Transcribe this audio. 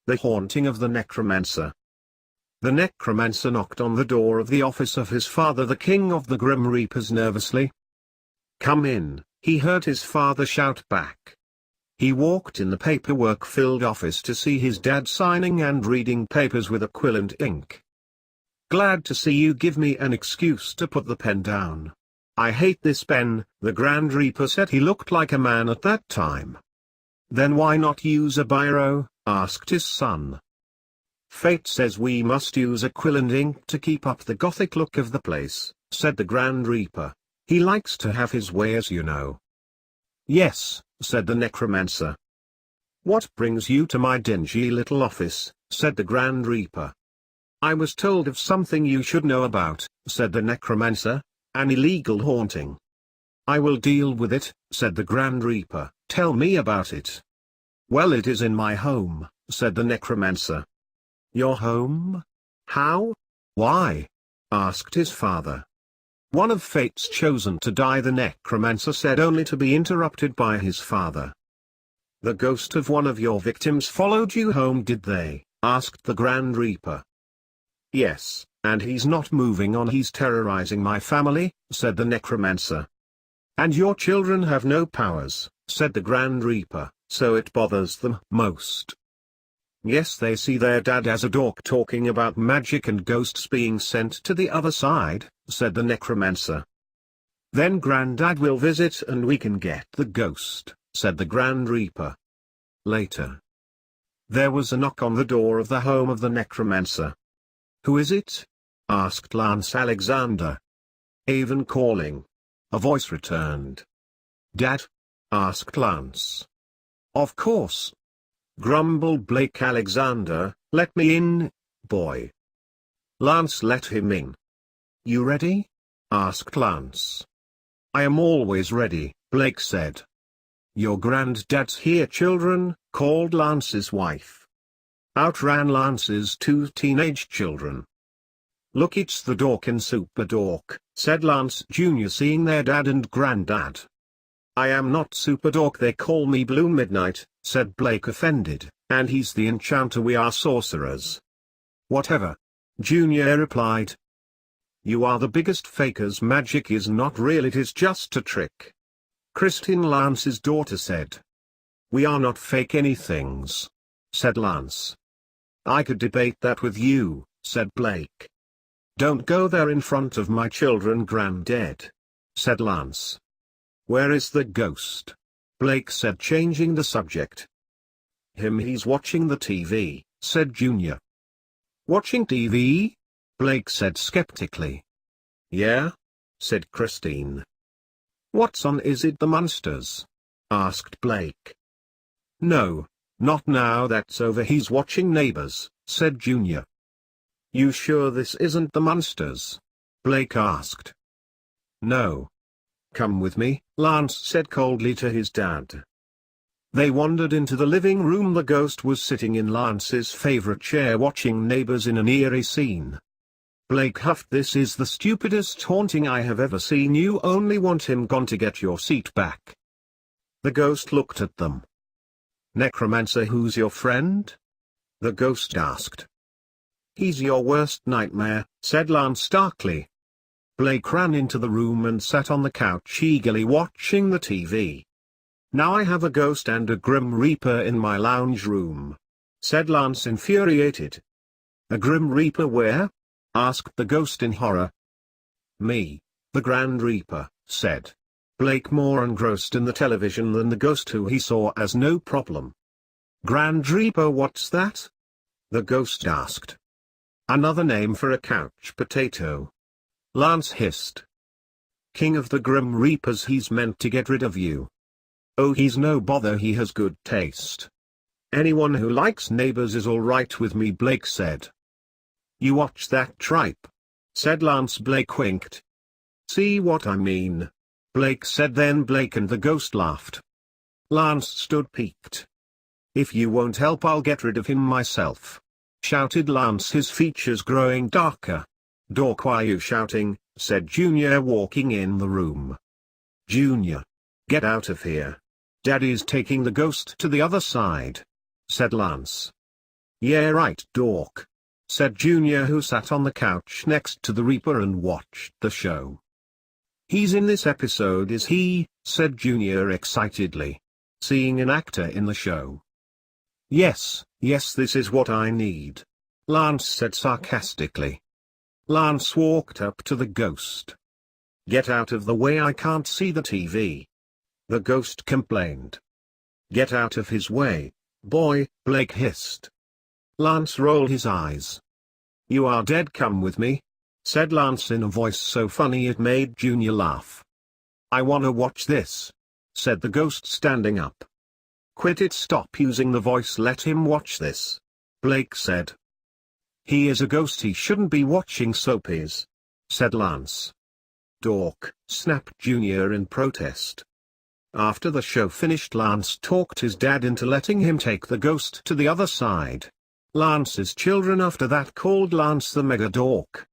The Haunting of the Necromancer. The Necromancer knocked on the door of the office of his father, the King of the Grim Reapers, nervously. "Come in," he heard his father shout back. He walked in the paperwork-filled office to see his dad signing and reading papers with a quill and ink. "Glad to see you. Give me an excuse to put the pen down. I hate this pen," the Grand Reaper said. He looked like a man at that time. "Then why not use a biro?" asked his son. "Fate says we must use a quill and ink to keep up the gothic look of the place," said the Grand Reaper. "He likes to have his way, as you know." "Yes," said the Necromancer. "What brings you to my dingy little office?" said the Grand Reaper. "I was told of something you should know about," said the Necromancer, "an illegal haunting." "I will deal with it," said the Grand Reaper. "Tell me about it." "Well, it is in my home," said the Necromancer. "Your home? How? Why?" asked his father. "One of fate's chosen to die," the Necromancer said, only to be interrupted by his father. "The ghost of one of your victims followed you home, did they?" asked the Grand Reaper. "Yes, and he's not moving on. He's terrorizing my family," said the Necromancer. "And your children have no powers," said the Grand Reaper, "so it bothers them most." "Yes, they see their dad as a dork talking about magic and ghosts being sent to the other side," said the Necromancer. "Then Granddad will visit and we can get the ghost," said the Grand Reaper. Later, there was a knock on the door of the home of the Necromancer. "Who is it?" asked Lance Alexander. "Avon calling," a voice returned. "Dad?" asked Lance. "Of course," grumbled Blake Alexander. "Let me in, boy." Lance let him in. "You ready?" asked Lance. "I am always ready," Blake said. "Your granddad's here, children," called Lance's wife. Out ran Lance's two teenage children. "Look, it's the Dork and Super Dork," said Lance Jr., seeing their dad and granddad. "I am not Super Dork, they call me Blue Midnight," said Blake, offended, "and he's the enchanter, we are sorcerers." "Whatever," Junior replied. "You are the biggest fakers. Magic is not real, it is just a trick," Christine, Lance's daughter, said. "We are not fake anythings," said Lance. "I could debate that with you," said Blake. "Don't go there in front of my children, Granddad," said Lance. "Where is the ghost?" Blake said, changing the subject. He's watching the TV," said Junior. "Watching TV?" Blake said skeptically. "Yeah?" said Christine. "What's on? Is it the Monsters?" asked Blake. "No, not now, that's over. He's watching Neighbors," said Junior. "You sure this isn't the Monsters?" Blake asked. "No. Come with me," Lance said coldly to his dad. They wandered into the living room. The ghost was sitting in Lance's favorite chair watching Neighbors in an eerie scene. Blake huffed, "This is the stupidest haunting I have ever seen. You only want him gone to get your seat back." The ghost looked at them. "Necromancer, who's your friend?" the ghost asked. "He's your worst nightmare," said Lance darkly. Blake ran into the room and sat on the couch eagerly watching the TV. "Now I have a ghost and a Grim Reaper in my lounge room," said Lance, infuriated. "A Grim Reaper where?" asked the ghost in horror. "Me, the Grand Reaper," said Blake, more engrossed in the television than the ghost, who he saw as no problem. "Grand Reaper, what's that?" the ghost asked. "Another name for a couch potato," Lance hissed. "King of the Grim Reapers, he's meant to get rid of you." "Oh, he's no bother, he has good taste. Anyone who likes Neighbors is all right with me," Blake said. "You watch that tripe," said Lance. Blake winked. "See what I mean?" Blake said. Then Blake and the ghost laughed. Lance stood piqued. "If you won't help, I'll get rid of him myself," shouted Lance, his features growing darker. "Dork, why are you shouting?" said Junior, walking in the room. "Junior, get out of here. Daddy's taking the ghost to the other side," said Lance. Yeah right dork, said Junior, who sat on the couch next to the Reaper and watched the show. He's in this episode, is he? Said Junior excitedly, seeing an actor in the show. Yes, this is what I need, Lance said sarcastically. Lance walked up to the ghost. Get out of the way, I can't see the TV, the ghost complained. Get out of his way, boy, Blake hissed. Lance rolled his eyes. You are dead, come with me, said Lance in a voice so funny it made Junior laugh. I wanna watch this, said the ghost standing up. Quit it, stop using the voice, let him watch this, Blake said. He is a ghost, he shouldn't be watching soapies, said Lance. Dork, snapped Junior in protest. After the show finished, Lance talked his dad into letting him take the ghost to the other side. Lance's children after that called Lance the mega dork.